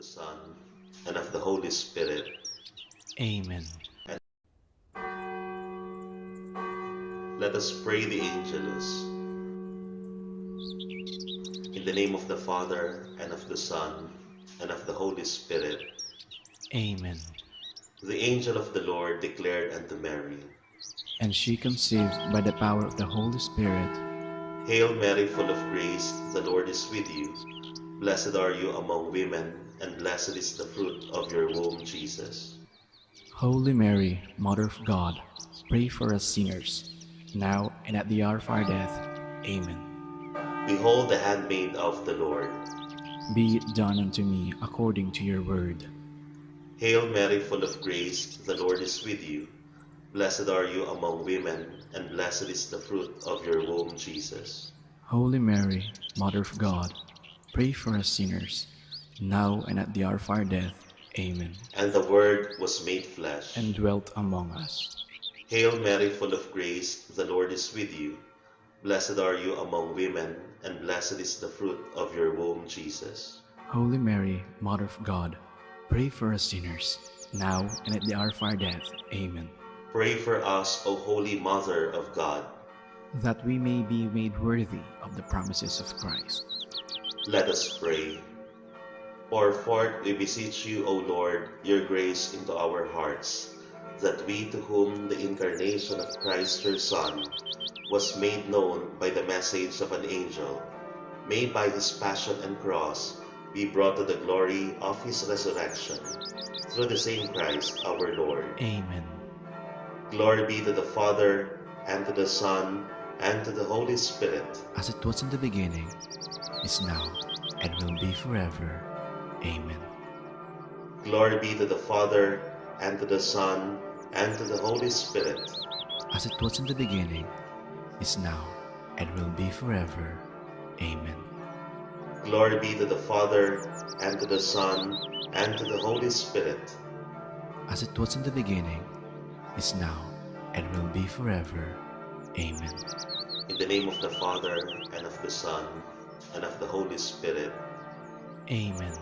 the Son, and of the Holy Spirit. Amen. And let us pray the Angelus. In the name of the Father, and of the Son, and of the Holy Spirit. Amen. The angel of the Lord declared unto Mary, And she conceived by the power of the Holy Spirit. Hail Mary, full of grace, the Lord is with you. Blessed are you among women, and blessed is the fruit of your womb, Jesus. Holy Mary, Mother of God, pray for us sinners, now and at the hour of our death. Amen. Behold the handmaid of the Lord. Be it done unto me according to your word. Hail Mary, full of grace, the Lord is with you. Blessed are you among women, and blessed is the fruit of your womb, Jesus. Holy Mary, Mother of God, pray for us sinners, now and at the hour of our death. Amen. And the Word was made flesh. And dwelt among us. Hail Mary, full of grace, the Lord is with you. Blessed are you among women, and blessed is the fruit of your womb, Jesus. Holy Mary, Mother of God, pray for us sinners, now and at the hour of our death. Amen. Pray for us, O Holy Mother of God. That we may be made worthy of the promises of Christ. Let us pray. Pour forth, we beseech you, O Lord, your grace into our hearts, that we, to whom the incarnation of Christ your Son was made known by the message of an angel, may by his passion and cross be brought to the glory of his resurrection, through the same Christ our Lord. Amen. Glory be to the Father, and to the Son, and to the Holy Spirit. As it was in the beginning, is now, and will be forever. Amen. Glory be to the Father, and to the Son, and to the Holy Spirit. As it was in the beginning, is now, and will be forever. Amen. Glory be to the Father, and to the Son, and to the Holy Spirit. As it was in the beginning, is now, and will be forever. Amen. In the name of the Father, and of the Son, and of the Holy Spirit. Amen.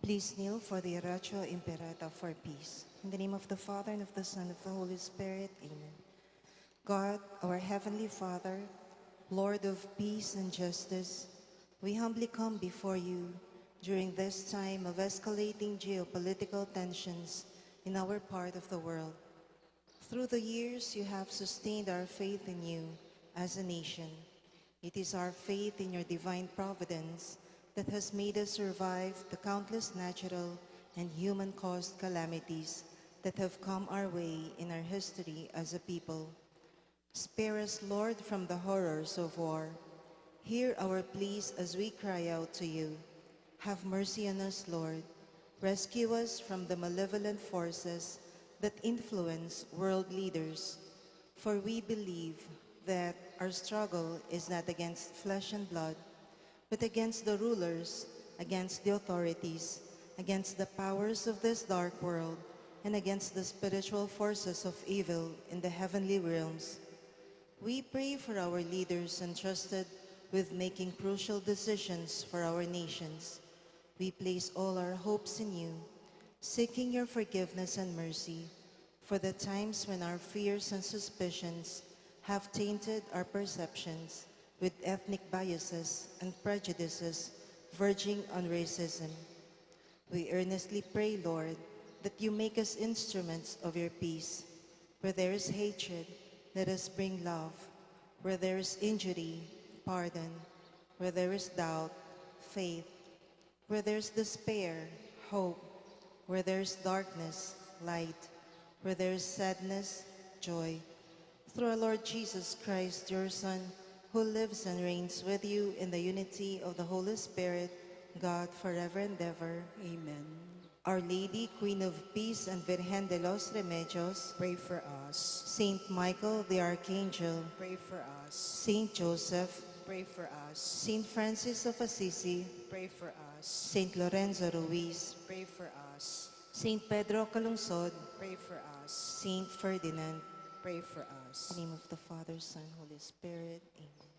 Please kneel for the Oratio Imperata for peace. In the name of the Father, and of the Son, and of the Holy Spirit. Amen. God, our Heavenly Father, Lord of peace and justice, we humbly come before you during this time of escalating geopolitical tensions in our part of the world. Through the years, you have sustained our faith in you as a nation. It is our faith in your divine providence that has made us survive the countless natural and human-caused calamities that have come our way in our history as a people. Spare us, Lord, from the horrors of war. Hear our pleas as we cry out to you. Have mercy on us, Lord. Rescue us from the malevolent forces that influence world leaders. For we believe that our struggle is not against flesh and blood, but against the rulers, against the authorities, against the powers of this dark world, and against the spiritual forces of evil in the heavenly realms. We pray for our leaders entrusted with making crucial decisions for our nations. We place all our hopes in you, seeking your forgiveness and mercy for the times when our fears and suspicions have tainted our perceptions with ethnic biases and prejudices verging on racism. We earnestly pray, Lord, that you make us instruments of your peace. Where there is hatred, let us bring love. Where there is injury, pardon. Where there is doubt, faith. Where there is despair, hope. Where there is darkness, light. Where there is sadness, joy. Through our Lord Jesus Christ, your Son, who lives and reigns with you in the unity of the Holy Spirit, God, forever and ever. Amen. Our Lady, Queen of Peace and Virgen de los Remedios, Pray for us. Saint Michael the Archangel, Pray for us. Saint Joseph, Pray for us. Saint Francis of Assisi, Pray for us. Saint Lorenzo Ruiz, Pray for us. Saint Pedro Calungsod, Pray for us. Saint Ferdinand. Pray for In us. the name of the Father, Son, Holy Spirit. Amen.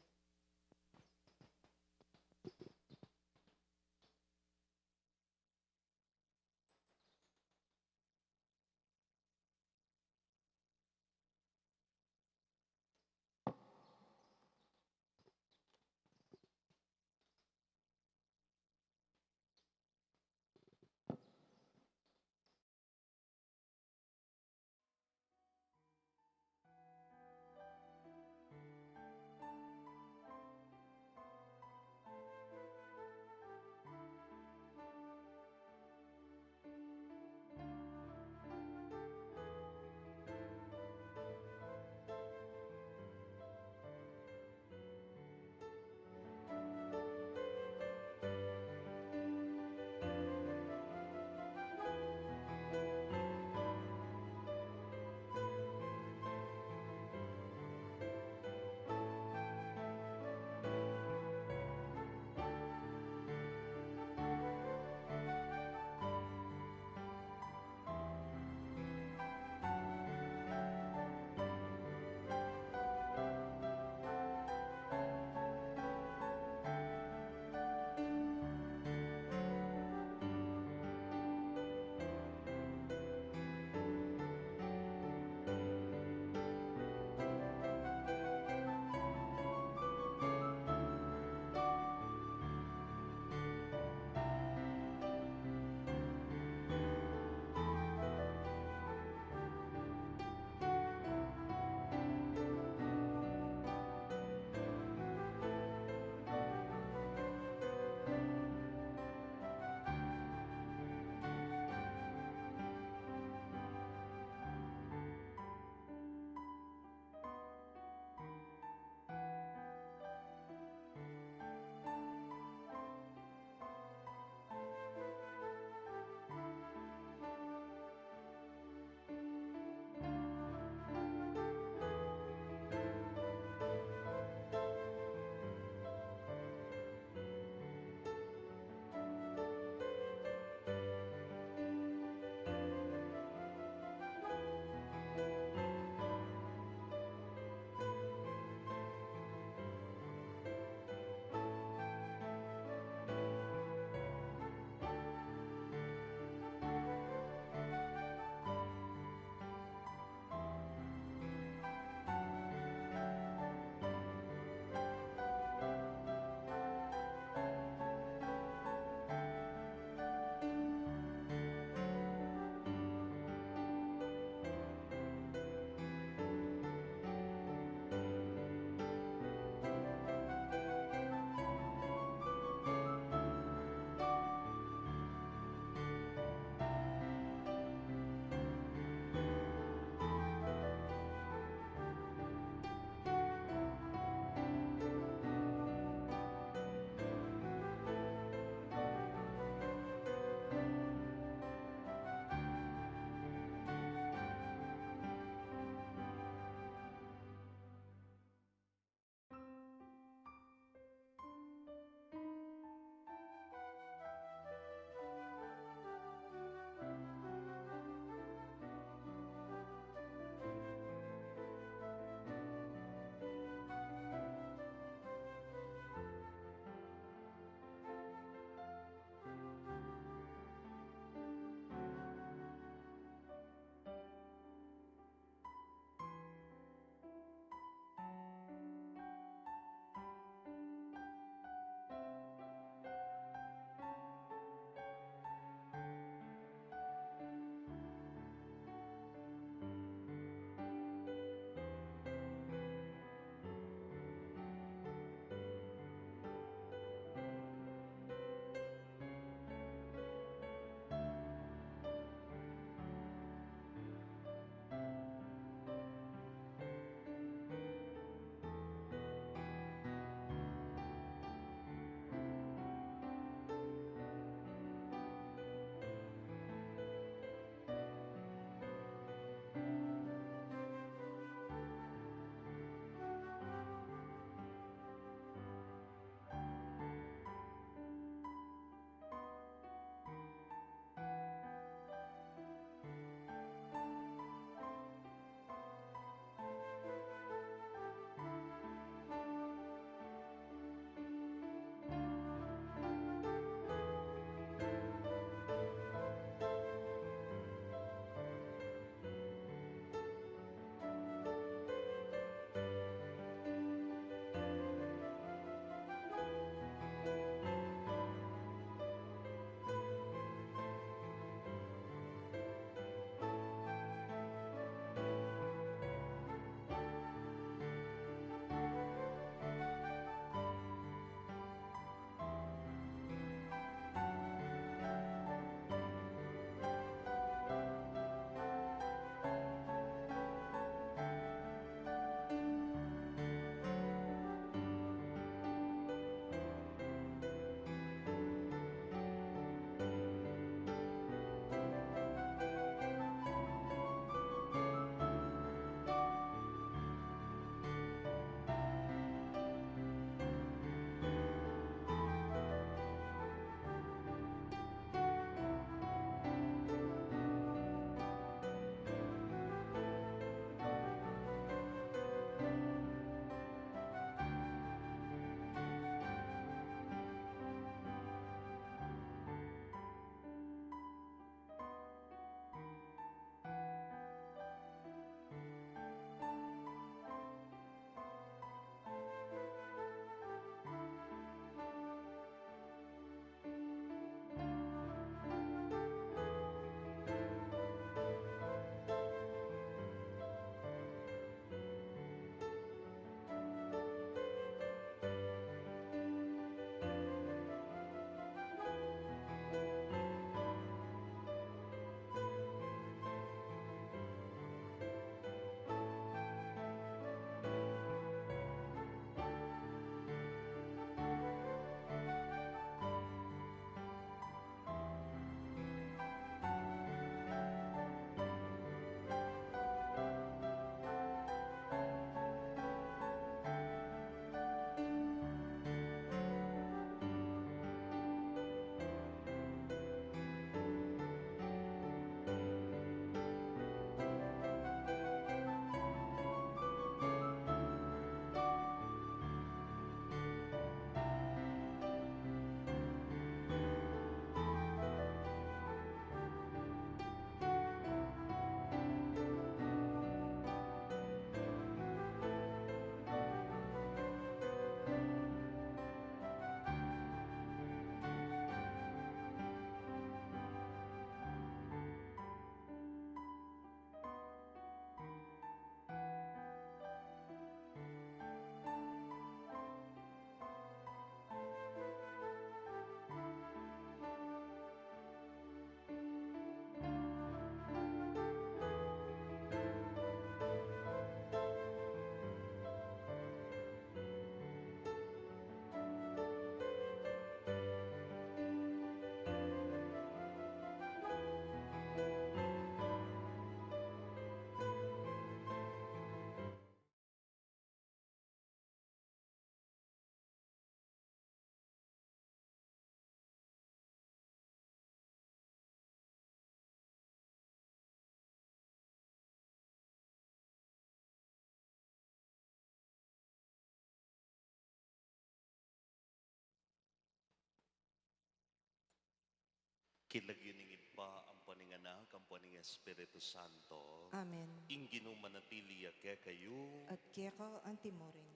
Kilagyaning pa ang paninganak, ang paning Espiritu Santo. Amen. Ingino manatili ke kayo. At kaya ang timorin.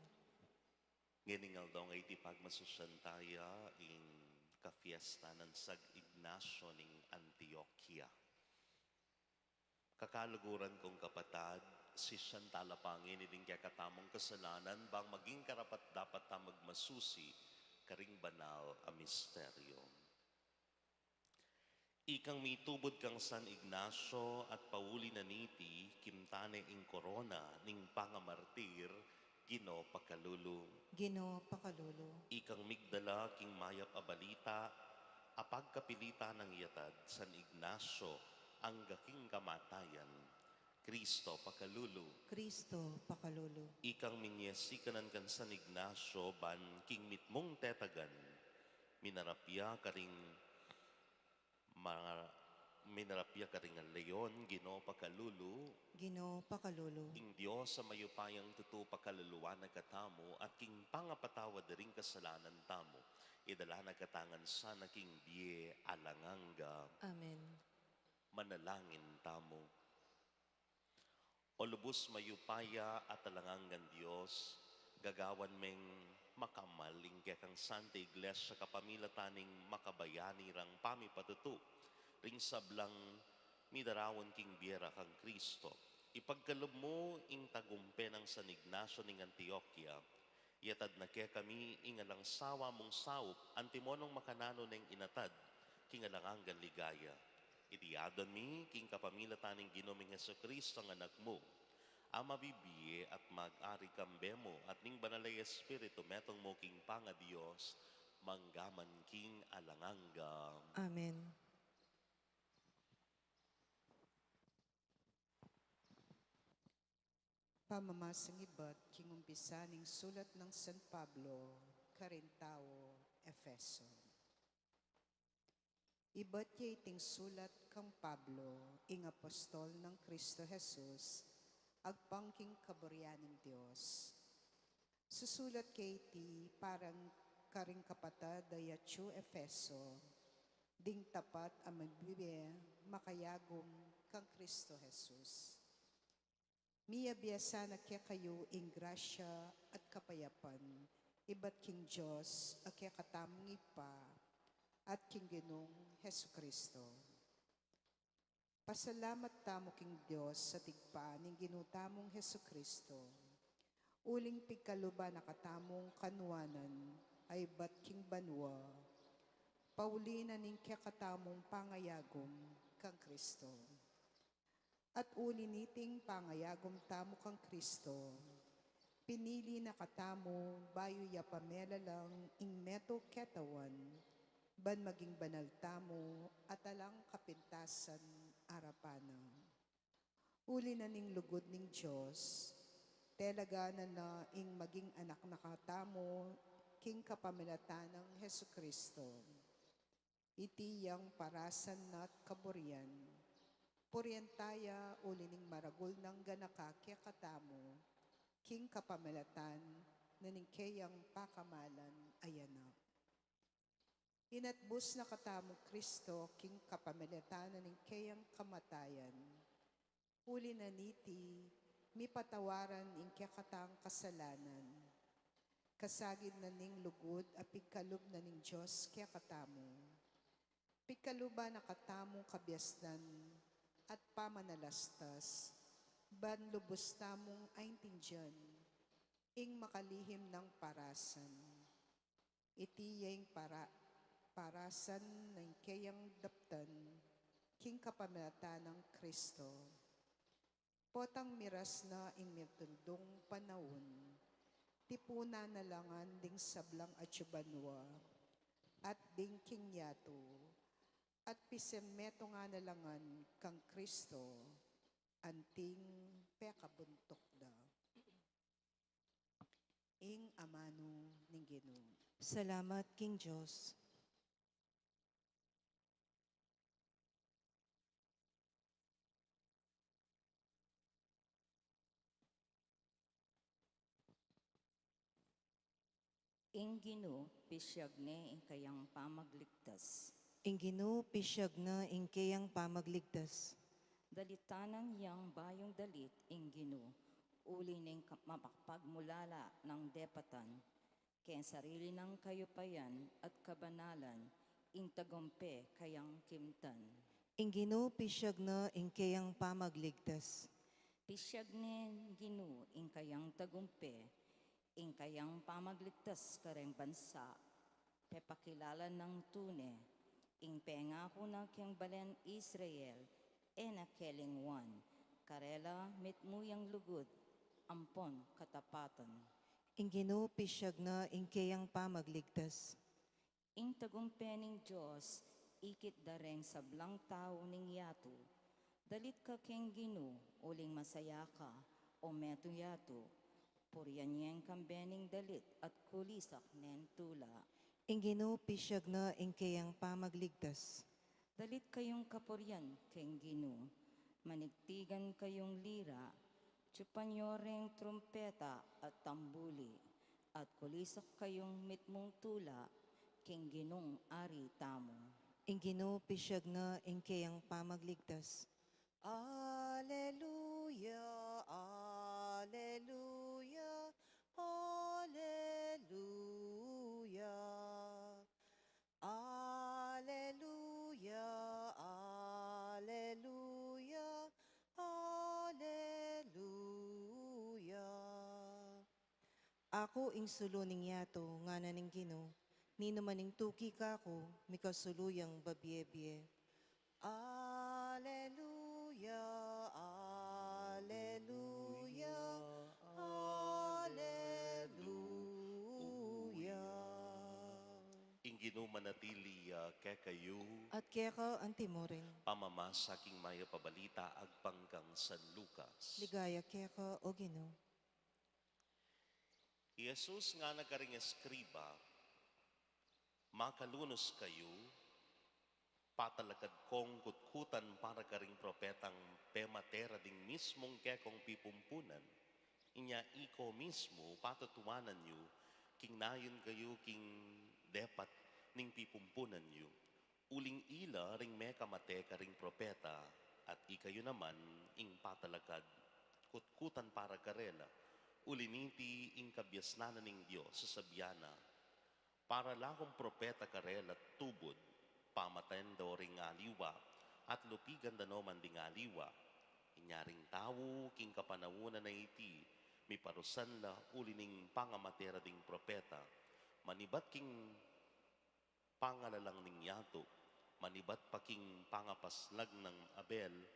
Nganingal daw nga iti pagmasusyantaya in kafiesta ng Sag Ignacio ning Antioquia. Kakaluguran kong kapatad, si Chantal Apangin iding kaya katamong kasalanan bang maging karapat dapat ta magmasusi karing banal a misteryo. Ikang mitubod kang San Ignacio at pauli na niti, kimtane ing korona ning pangamartir, gino pakalulu. Ginoo pakalulu. Ikang migdala king mayap a balita, apag kapilita ng yatad San Ignacio, ang gaking kamatayan, Kristo pakalulu. Kristo pakalulu. Ikang minyesikanan kan San Ignacio, ban king mitmong tetagan, minarapya karing mga minarapya karing ang leon, gino pakalulu, Ginoo pakalulu. ing Diyos sa mayupayang tutu pakaluluan na katamo at king pangapatawad ring kasalanan tamo. Idala na katangan sa naking biye alanganga. Amen. Manalangin tamo. O lubos mayupaya at alanganggan Diyos, gagawan meng makamaling kang Santa Iglesia kapamilataning makabayani rang pamipatutu, ring sablang midarawan king biera kang Kristo. Ipagkalob mo ing tagumpe ng San Ignacio ning Antioquia, yatad na kaya kami ingalang sawa mong saup, antimonong makanano ng inatad, kingalanganggan ligaya. Idiyadon mi, king kapamilataning ginoming Heso Kristo ang anak mo, ang mabibiye at mag-ari kambemo at ning banalay Espiritu metong mo king panga Diyos, manggaman king alanganga. Amen. Pamamasang iba't kingumpisa ning sulat ng San Pablo, Carintao, Efeso. Iba't ting sulat kang Pablo, ing apostol ng Kristo Jesus, agpangking kaburyaning Diyos. Susulat kay ti parang karing kapatad dayatsu Efeso, ding tapat ang magbibe makayagom kang Kristo Jesus. Miyabiyasa na kaya kayo ing grasya at kapayapan, iba't king Diyos at kaya katamong ipa at king Ginong Hesu Kristo. Pasalamat tamo king Diyos sa tigpa ning ginutamong Hesu Kristo. Uling pigkaluba na katamong kanuanan ay bat king banwa, paulina ning kaya katamong pangayagom kang Kristo. At uliniting pangayagom tamo kang Kristo, pinili na katamo bayo ya pamela lang ing meto ketawan, ban maging banal tamo at alang kapintasan arapana. Uli na ning lugod ning Diyos, telaga na ing maging anak na katamo, king kapamilatan ng Hesu Kristo. Itiyang parasan na't kaburian, Puryentaya ulining maragul ng ganakakya katamo, king kapamilatan na ning kayang pakamalan ayana. Inatbus na katamo Kristo, king kapamilatan na ning kayang kamatayan. Uli na niti, mi patawaran ing kakatang kasalanan. Kasagid na ning lugod a pigkalub na ning Diyos kaya katamo. Pigkaluba na katamong kabyasdan, at pamanalastas, ban lubos tamong aintindiyan, ing makalihim ng parasan. Itiyeng parasan ng kayang daptan, king kapamilatan ng Kristo. Potang miras na ing mitundong panahon, tipuna na langan ding sablang atsubanwa, at ding kingyato, at pisemeto nga nalangan kang Kristo, anting pekabuntok da. Ing amano ning Ginoo. Salamat king Diyos. Ing Ginoo, pisyag ne ing kayang pamagligtas. Inginu pisyag na ingkayang pamagligtas. Dalitanan yang bayong dalit ing Gino, uli ning mapagmulala ng depatan, kaya sarili ng kayupayan at kabanalan, ing tagumpe kayang kimtan. Inginu pisyag na ingkayang pamagligtas. Pisyag nin Gino ing kayang tagumpe, ing kayang pamagligtas kareng bansa, pepakilala ng tune, ing pengako na kiyang balen Israel, nakelingwan, karela mitmuyang lugod, ampon katapatan. Inginu pisyag na ingkayang pamagligtas. Ing tagumpening Diyos, ikit dareng sablang tao ning yato, dalit ka keng Gino, uling masaya ka, o meto yato, puryan niyang kambening dalit at kulisak nen tula. Inginu pisyag na ingkayang pamagligtas. Dalit kayong kapuryan keng Gino, manigtigan kayong lira, tsupanyoreng trumpeta at tambuli, at kulisak kayong mitmong tula, keng Ginong ari tamo. Inginu pisyag na ingkayang pamagligtas. Alleluia, Alleluia, Alleluia. Alleluia, Alleluia, Alleluia. Ako ing suluning yato nga naning Gino, nino maning tuki kako, mikasuluyang babiebie. Alleluia, Alleluia, Alleluia. Inginu manatili kekayo, At kaya ang timorin, pamamasa king maya pabalita agpangkang San Lucas. ligaya kaya o Gino. Jesus nga nagkaring eskriba, makalunos kayo, patalakad kong kutkutan para karing propetang pematera ding mismong kekong pipumpunan. Inya iko mismo patutuanan nyo, king nayon kayo king depat ning pipumpunan nyo. Uling ila ring meka mate karing propeta, at ikayo naman ing patalakad kutkutan para karela. Uliniti ing kabyasnanan ning Diyos sa sabyana, para lakong propeta karela tubod, pamatayan daw ring aliwa, at lupigan danoman ding aliwa. Inyaring tao, king kapanawunan na iti, mi parusan la ulining pangamatera ding propeta, manibat king pangalalang ning yato, manibat pa king pangapaslag ng Abel,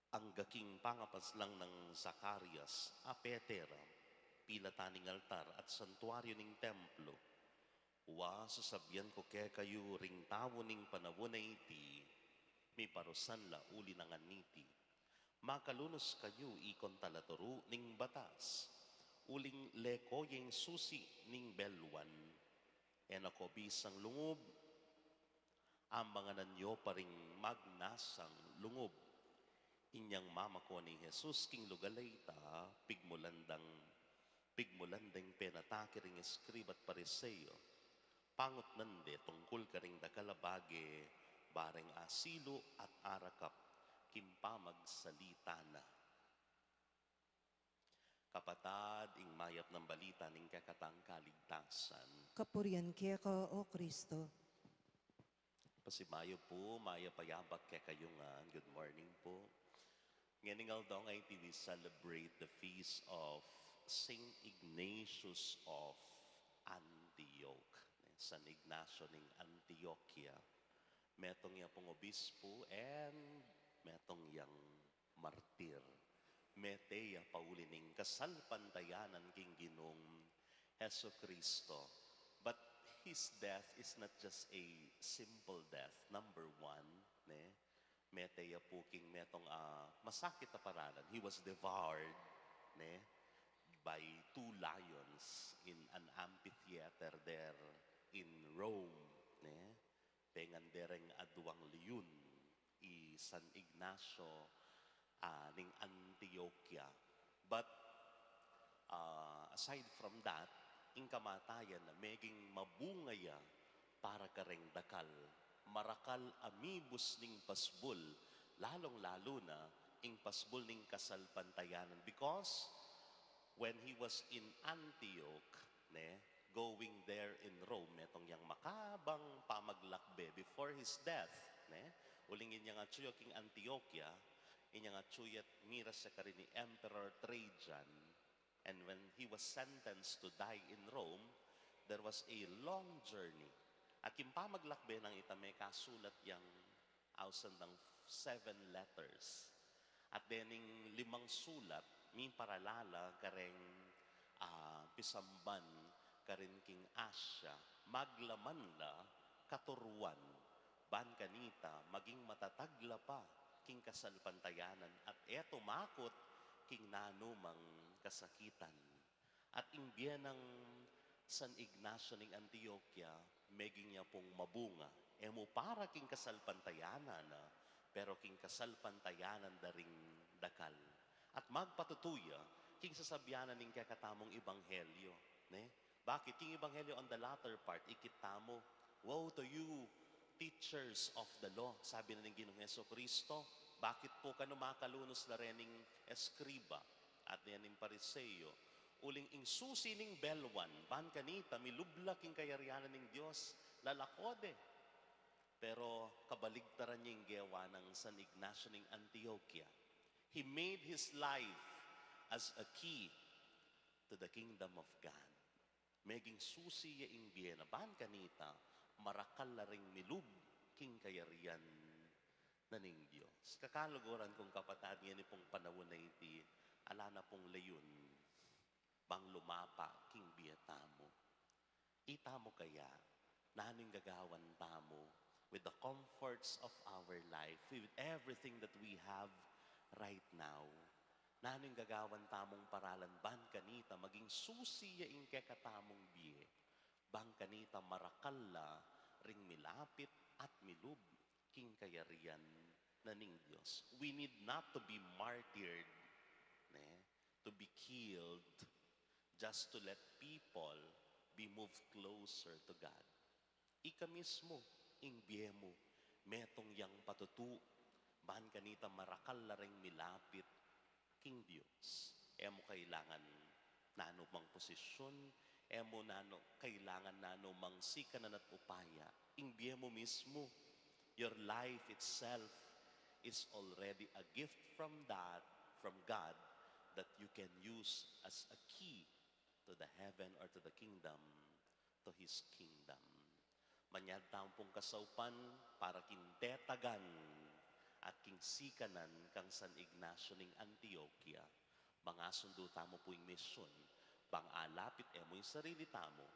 ang gaking pangapaslang ng Zacarias, apetera, pilataning altar at santuaryo ning templo. Wa sasabyan ko kaya kayo ring tao ning panawon na iti, may parusan la uli ng aniti. Makalunos kayo ikon talaturo ning batas, uling leko yung susi ning belwan, enako bisang lungob, ambanganan nyo paring magnasang lungob. Inyang mama ko ni Jesus king lugalayta, pigmulandang penatake ring eskribat pariseyo, pangot nande tungkol ka ring dakalabage, bareng asilo at arakap, kimpamagsalita na. Kapatad, ing mayap ng balita ning kakatang kaligtasan. Kapuryan kaya o Kristo. Pasimayo po, maya payabak kaya kayungan. Good morning po. Nganingal daw nga iti we celebrate the feast of Saint Ignatius of Antioch. San Ignacio ning Antioquia. Metong yang pong obispo and metong yang martir. Meteya pauli ning kasalpantayanan king Ginong Heso Kristo. But his death is not just a simple death. Number one, meteya po king metong masakit na paralan. He was devoured by two lions in an amphitheater there in Rome. Pengandereng adwang leon i San Ignacio ning Antioquia. But aside from that, ing kamatayan na meging mabungaya para kareng dakal. Marakal amibus ning pasbul, lalong-lalo na ing pasbul ning kasalpantayanan. Because when he was in Antioch, going there in Rome, etong yang makabang pamaglakbe before his death, ulingin niya nga tsuyo king Antioquia, inya nga tsuyat miras sa karini Emperor Trajan, and when he was sentenced to die in Rome, there was a long journey. At yung pamaglakbe ng itame kasulat yang ausan ng 7 letters. At dening 5 sulat, mi paralala kareng pisamban karin king Asya, maglaman la katuruan, ban kanita maging matatagla pa king kasalpantayanan at eto makot king nanumang kasakitan. At imbyen ng San Ignacio ning Antioquia, meging niya pong mabunga. Emo para king kasalpantayanan pero king kasalpantayanan daring dakal. At magpatutuya, king sasabyanan ning kakatamong ebanghelyo. Bakit? King ebanghelyo on the latter part, ikitamo, woe to you, teachers of the law. Sabi na ng Ginoong Hesukristo, bakit po ka makalunos na rening eskriba at yaning pariseyo? Uling ing susi ning belwan, ban kanita, milubla king kayarianan ning Diyos, lalakode. Pero kabaligtaran niya yung gewa ng San Ignacio ning Antioquia. He made his life as a key to the kingdom of God. Meging susi ya ing biyena, ban kanita, marakal na ring milub king kayarian na ning Diyos. Kakaluguran kong kapatid niya ni pong panahon na iti, ala na pong layon, bang lumapa king biyatamo. Itamo kaya, naning gagawan tamo, with the comforts of our life, with everything that we have right now, naning gagawan tamong paralan, ban kanita, maging susiya ing kekatamong biye, bang kanita marakalla, ring milapit at milub, king kayarian na ning Diyos. We need not to be martyred, to be killed, just to let people be moved closer to God. Ika mismo, ing biye mo, metong yang patutu, ban kanita marakal na ring milapit, king Diyos. Emo kailangan nano mang posisyon, emo nano kailangan nano mang sikanan at upaya. Ing biye mo mismo, your life itself is already a gift from God, that you can use as a key to the heaven or to the kingdom, to His kingdom. Manyad tampong kasaupan para kintetagan at king sikanan kang San Ignacio ning Antioquia. Mga sundo tamo po yung misyon, bang alapit mo yung sarili tamo,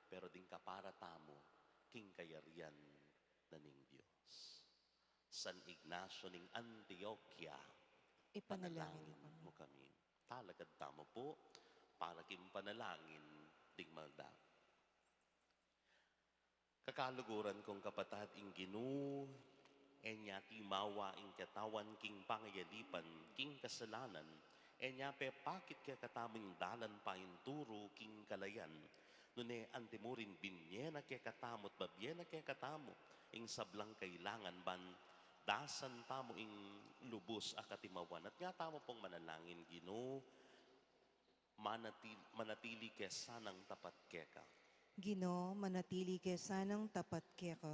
pero din kapara tamo, king kayarian na ning Diyos. San Ignacio ning Antioquia, Ipanalangin mo kami. Talagad tamo po, para kim panalangin ding malda. Kakaluguran kong kapatid ing Ginu, enya timawa ing katawan king pangayalipan, king kasalanan, enya pe pakit kaya kataming dalan pa inturo king kalayan, nune antimurin binyena kaya katamot, babyena kaya katamo, ing sablang kailangan ban, dasan tamo ing lubos akatimawan. At nga tamo pong manalangin, Ginu, manatili kesa ng tapat keka. Ginoo, manatili kesanang tapat keka.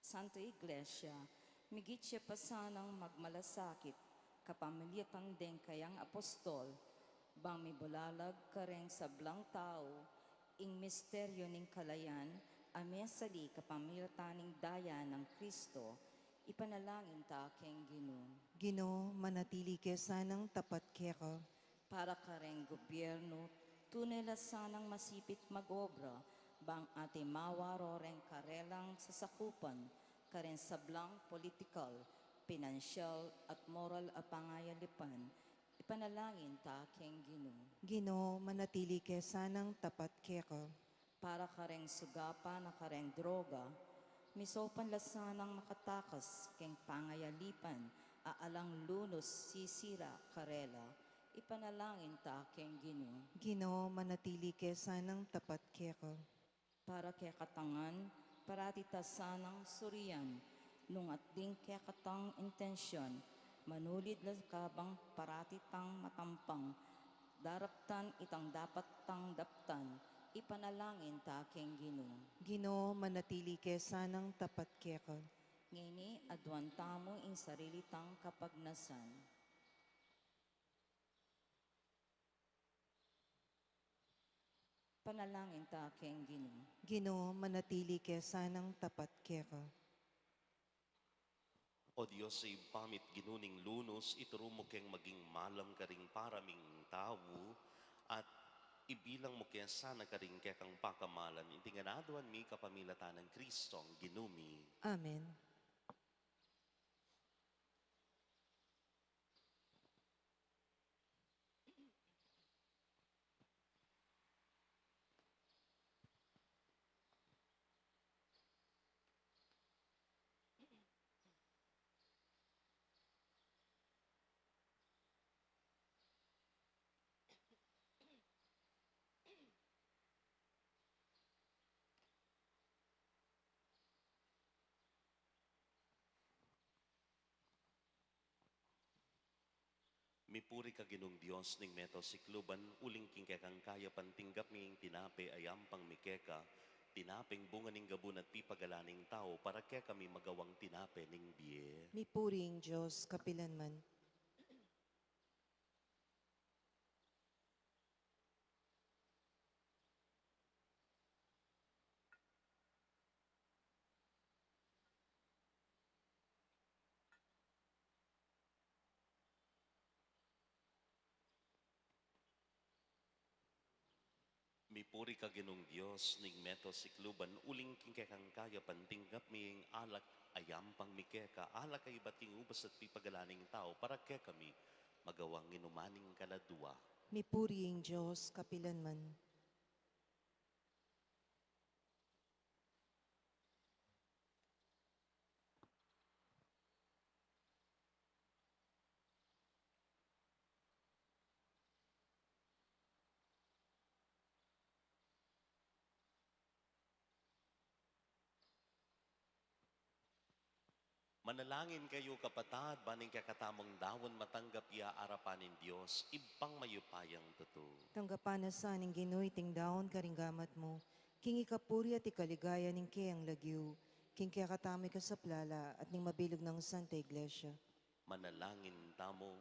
Santo Iglesia, migit siya pa sanang magmalasakit, kapamilyakan din kayang apostol, bang mibulalag ka rin sa blang tao, ing misteryo ning kalayan, amesali kapamilataning daya ng Kristo, ipanalangin ta keng Ginoo. Ginoo, manatili kesanang tapat keka. Para ka rin gobyerno, tunay la sanang masipit magobra, bang ati mawaro rin karelang sasakupan, karen sablang political, pinansyal at moral a pangayalipan, ipanalangin ta keng Ginoo. Ginoo, manatili kesanang tapat keka. Para ka rin sugapa na ka rin droga, Miso panlasanang makatakas, keng pangayalipan, aalang lunos sisira karela, ipanalangin ta keng Ginoo. Ginoo, manatili kesanang tapat keka. Para kaya katangan, parati ta sanang surian, nung at ding kaya katang intensyon, manulid la kabang parati tang matampang, daraptan itang dapat tang daptan, ipanalangin ta keng Ginoo. Ginoo, manatili kesanang tapat keka. Ngini adwan tamo ing sarili tang kapagnasan. Panalangin ta keng Ginoo. Ginoo, manatili kesanang tapat keka. O Diyos, sa pamit ginuning lunos, ituro mo keng maging malam karing paraming tao at ibilang mo kaya sana karing kekang pakamalan. Intinganaduan mi kapamilatan ng Kristong ginumi. Amen. Mipuri ka ginong Diyos ning meto sikluban, uling king kekang kaya pantinggap ming tinape ayam pang mikeka, tinapeng bunga ning gabun at pipagalaning tao, para kaya kami magawang tinape ning biye. Mipuring Diyos, kapilanman. Mipuri ka ginong Diyos ning meto sikluban, uling king kekang kaya pantinggap ming alak ayam pang mikeka, alak ay bating ubas at pipagalaning tao, para kaya kami magawang inumaning kaladwa. Mipuring Diyos, kapilanman. Manalangin kayo kapatad, baning kakatamong dawon matanggap ya arapanin Diyos, ibang mayupayang totoo. Tanggapan na sa ning Ginoo iting daon karinggamat mo. King ikapuri at ikaligaya ning kayang lagyo. King kaya katami ka sa plala at ning mabilog ng Santa Iglesia. Manalangin tamo.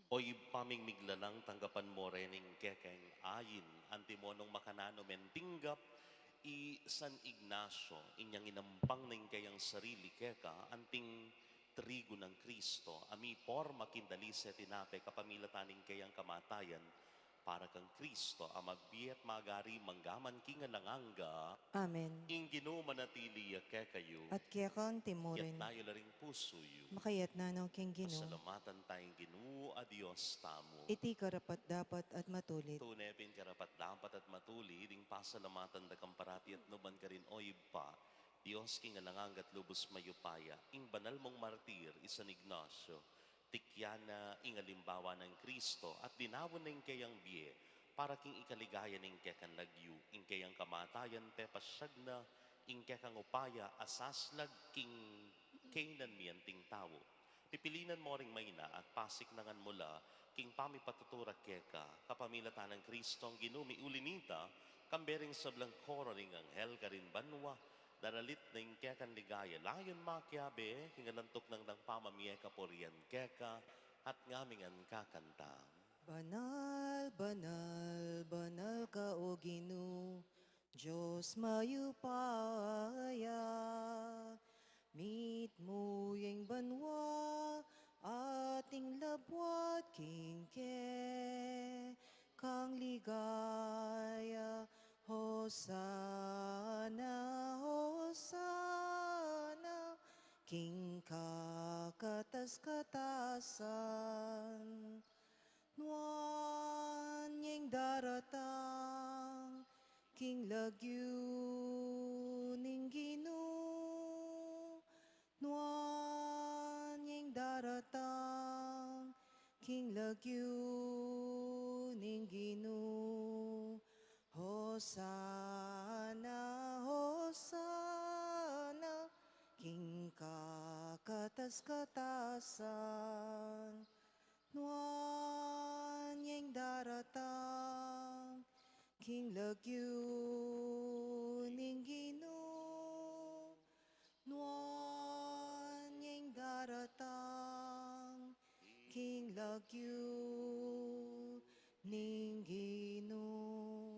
Oy paming miglanang tanggapan mo rening kekeng ayin, antimonong makanano mentinggap, i San Ignacio, inyang inampang ning kayang sarili keka, anting trigo ng Kristo, ami porma kindalise tinape kapamilataning kayang kamatayan, para kang Kristo, amabiyat magari manggaman kingalanganga, Amen. ing Ginoo manatili kayo, At kaya kang yat timurin. nayo laring puso yu. Makayat nanaw king Ginoo. Pasalamatan tayong Ginoo, adios tamo. Iti karapat dapat at matulit. Tunepin karapat dapat at matuli, ding pasalamatan da kamparati at nuban ka rin oy pa. Diyos king alanganggat lubos mayupaya, ing banal mong martir, San Ignacio, tikyana ing alimbawa ng Kristo, at dinawon ng kayang biye, para king ikaligaya ng kekan lagyu, ing kayang kamatayan pepasyag na, ing kekang upaya, asaslag king kainan miyanting tao. Pipilinan mo ring mayna at pasik nangan mula, king pamipatuturak keka, kapamilatan ng Kristong ginumi ulinita, kambering sa blangkoro ring anghel karin banwa, daralit na ing kekan ligaya, layon makyabe, hingalantok ng pamamiye kaporian keka, at ngamingan kakanta. Banal, banal, banal ka o Ginoo, Diyos mayupaya. Meet mo yung banwa, ating labwat kingke, kang ligaya, Hosana, Hosana, king kakatas-katasan. Nuan daratang king lagyu ning Ginoo nuan yang daratang king lagyu ning Ginoo Hosana Hosana king kakatas-katasan nuan yang daratang king lagyu ning Ginoo nuan yang daratang king lagyu ning Ginoo.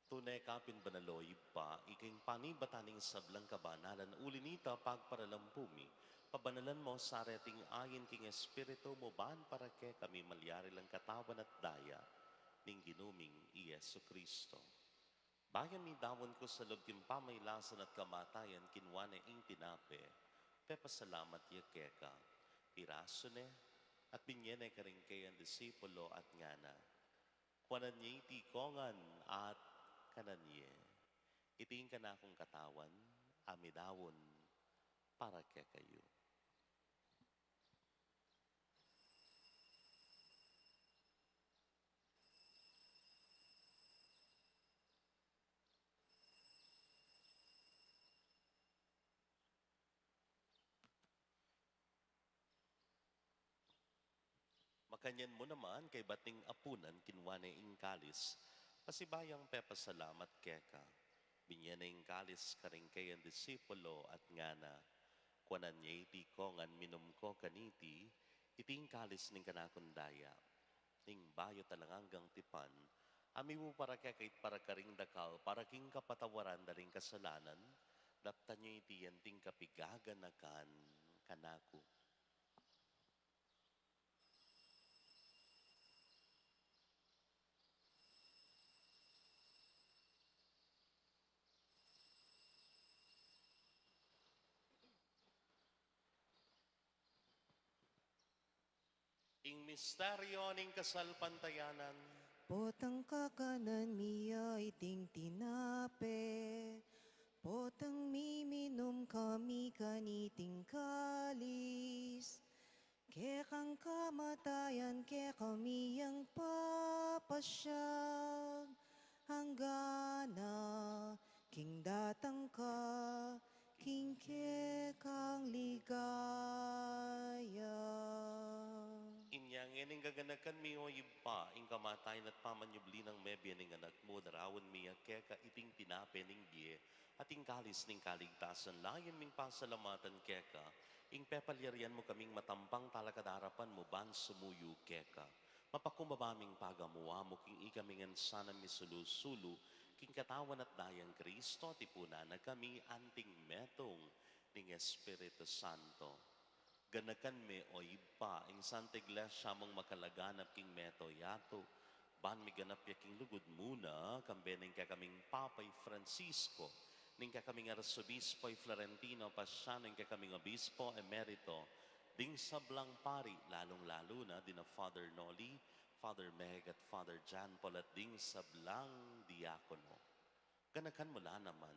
Tunay kapin banaloy pa, iking panibataning sablang kabanalan, ulinita pagparalampumi, pabanalan mo sa areting ayin king espiritu mo ban para ke kami malyari lang katawan at daya, ning ginuming Iyesu Kristo. Bayan mi dawon ko sa loob king pamaylasan at kamatayan kinwane ing tinape, pepasalamat ya keka, irasone, at binyene karingkayan disipulo at ngana. Kuanan niya itikongan at kananye. Iting ka na akong katawan, amidawon, para kaya kayo. Makanyan mo naman kay bating apunan kinwane ing kalis, pasibayang pepasalamat keka. Binyan ing kalis karingkayan disipulo at ngana, kuanan niya iti kongan minum ko kaniti, iting kalis ning kanakundaya. Ning bayo talanganggang tipan, ami mo para kekait para karing dakal, para king kapatawaran daling kasalanan, daptan niya iti yanting kapigaganakan kanako. Ing misteryo ning kasalpantayanan, Potang kakanan miya iting tinape, potang miminum kami kaniting kalis, kekang kamatayan ke kami yang papasyag, hanggana king datang ka, king kekang ligaya. inyang ining gaganakan mi o iba, ing kamatayan at pamanyubli ng mebya ning anak mo, darawan miya keka iting tinape ning biye, at ing kalis ning kaligtasan, layan ming pasalamatan keka, ing pepalyarian mo kaming matampang talakadarapan mo, ban sumuyo keka. Mapakumbabaming pagamuwa mo, king ikamingan sana misulusulu, king katawan at dayang Kristo, tipuna na kami anting metong ning Espiritu Santo. Ganakan me o iba, ing Santa Iglesia mong makalaganap king meto yato. Ban mi ganap ya king lugod muna, kambe ning kakaming Papay Francisco, ning kakaming Arsobispo'y Florentino Pasiano, ning kakaming Obispo Emerito, ding sablang pari, lalong-lalo na, din na Father Noli, Father Meg at Father John Paul, at ding sablang diakono. Ganakan mo na naman,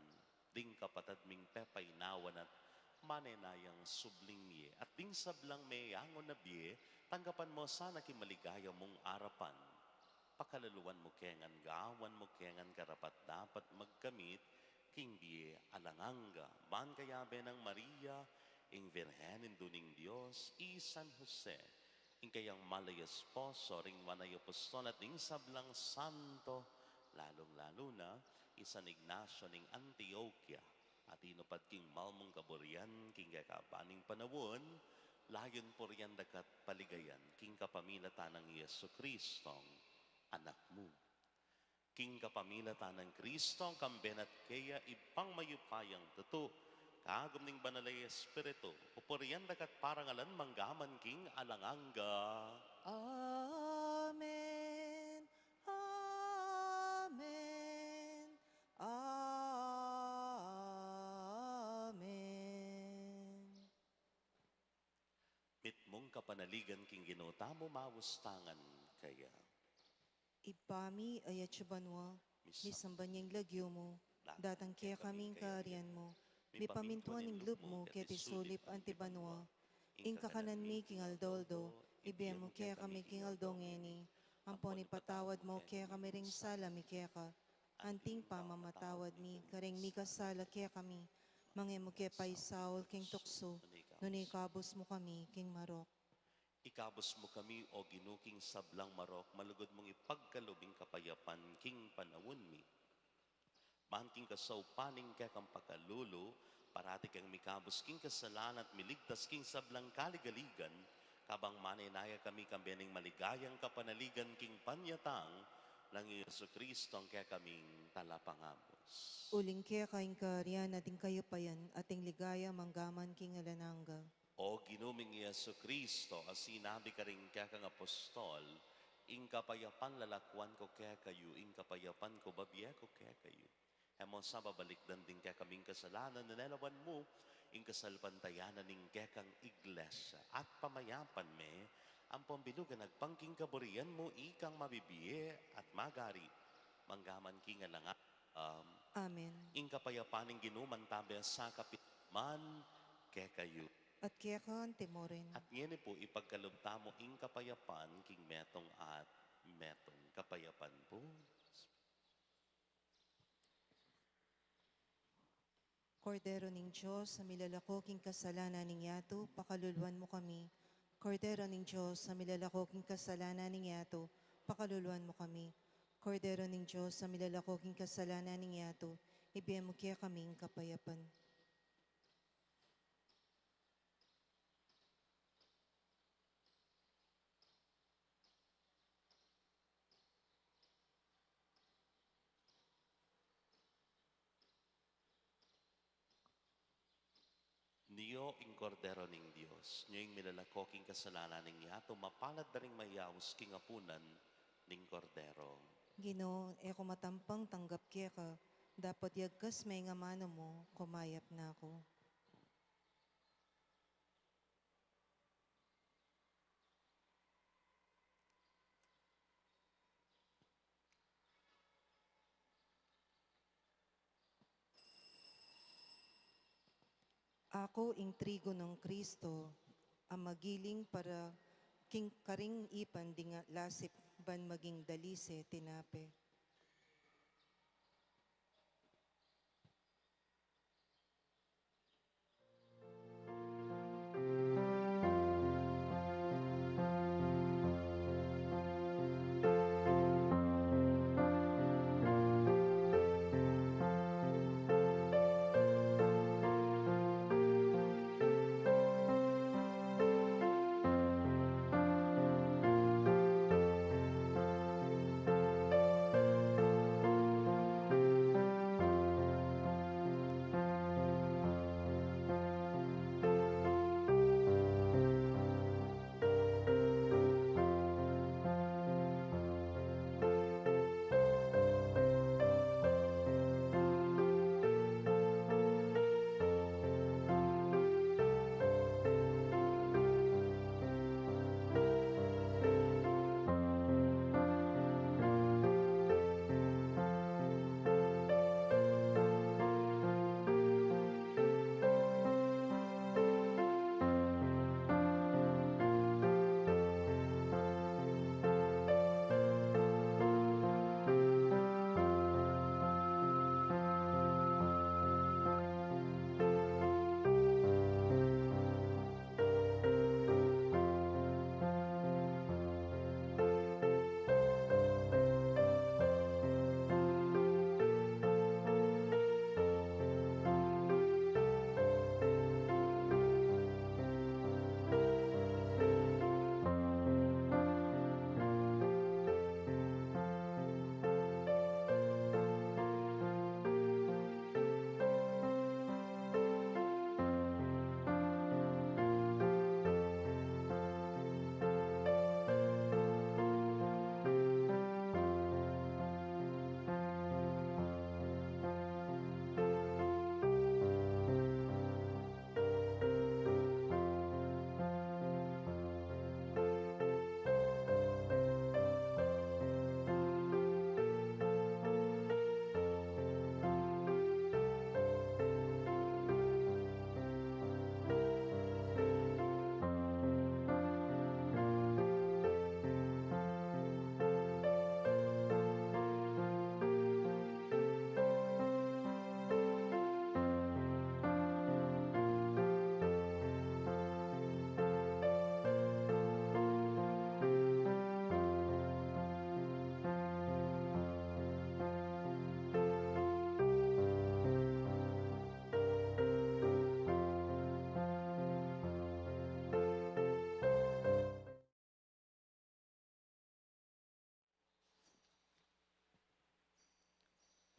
ding kapatad ming pepay nawan at manenayang subling miye. At ding sablang mayangon na biye, tanggapan mo sana kimaligaya mong arapan. Pakalaluan mo kengan gawan mo kengan karapat dapat magkamit, king biye alanganga, man kayabe ng Maria, ing Virhen induning Diyos, i San Jose, ing kayang malay esposo, ring manay apostol at ing sablang santo, lalong-lalo na, San Ignacio ning Antioquia, at inupat king malmong kaburian, king kakabaning panawon, layon po riyan dakat paligayan, king kapamilatan ng Yesu Kristong anak mo. King kapamilatan ng Kristong kamben at kaya ipang mayupayang tuto, kagum ning banalay Espiritu, upuriyan dakat parangalan manggaman king alanganga. Amen. Amen. Amen. Mit mong kapanaligan king ginota, pamumawustangan kaya. Ipami ayat banwa, misambanyang lagyo mo, datang kaya kaming kaarian mo, mi pamintuan ng lub mo, kaya tisulip antibanwa, ingka kanan mi king aldoldo, ibiyam mo kaya kami king aldongeni, ampon ipatawad mo kaya kami ring sala mi kaya ka, anting pamamatawad mi, karing mi kasala kaya kami, mangemo kaya paisaol king tukso, nunay kabos mo kami king marok. Ikabos mo kami o ginuking sablang marok, malugod mong ipagkalubing kapayapan king panawon mi. Manking kasaw paning kaya kang pagkalulo, parati kang mikabos king kasalanan at miligtas king sablang kaligaligan, kabang maninaya kami kambianing maligayang kapanaligan king panyatang, ng Yesu Kristo ang kaya kaming talapangabos. Uling kaya kaing kaarian ating kayo payan, ating ligaya manggaman king alanangga. O ginuming Yesu Kristo, as sinabi ka rin kaya kang apostol, ing kapayapan lalakwan ko kaya kayo, ing kapayapan ko babiya ko kaya kayo. Hemo sa babalikdan din kaya kaming kasalanan na nalawan mo, ing kasalpantayanan ning kaya kang iglesia. At pamayapan me, ang pambilugan nagpangking kaburian mo, ikang mabibiye at magari. Manggaman king alangan. Amen. Ing kapayapaning ginuman tabi sa kapitman kaya kayo. At kaya ka antimorin. At ngayon po, ipagkalubta mo ing kapayapan, king metong at metong kapayapan po. Kordero ning Diyos, sa milalako king kasalanan ning yato, pakaluluan mo kami. Kordero ning Diyos, sa milalako king kasalanan ning yato, pakaluluan mo kami. Kordero ning Diyos, sa milalako king kasalanan ning yato, ibigay mo kaya kaming kapayapan. Niyo ing kordero ning Diyos, niyo ing milalakoking kasalanan ning yato, mapalad na ring mayawos king apunan ning kordero. Ginoo, eko matampang tanggap kaya ka, dapat yagkas may nga mano mo, kumayap na ako. Ako ing trigo ng Kristo, ang magiling para king karing ipan di nga lasip ban maging dalise tinape.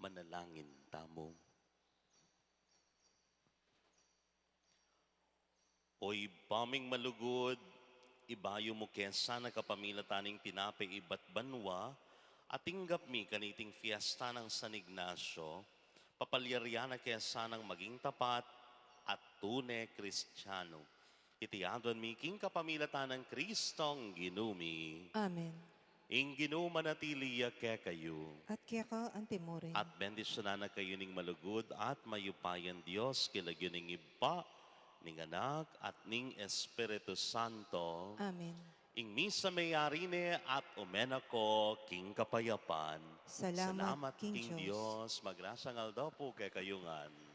Manalangin tamo. Oy paming malugod, ibayo mo kesa na kapamilataning tinape ibat banwa, at tinggap mi kaniting fiesta ng San Ignacio, papalyarya na kesa ng maging tapat at tune Kristiyano. Itiyadon mi king kapamilatan ng Kristong ginumi. Amen. Ing ginumanatiliya ke kayo. At kaya ka antemorin. At bendisyonan na kayo ning malugod at mayupayan Diyos kilagyo ning iba, ning anak at ning Espiritu Santo. Amen. Ing misa mayarine at umenako king kapayapan. Salamat, King King Dios. Magrasang aldaw po kay kayungan.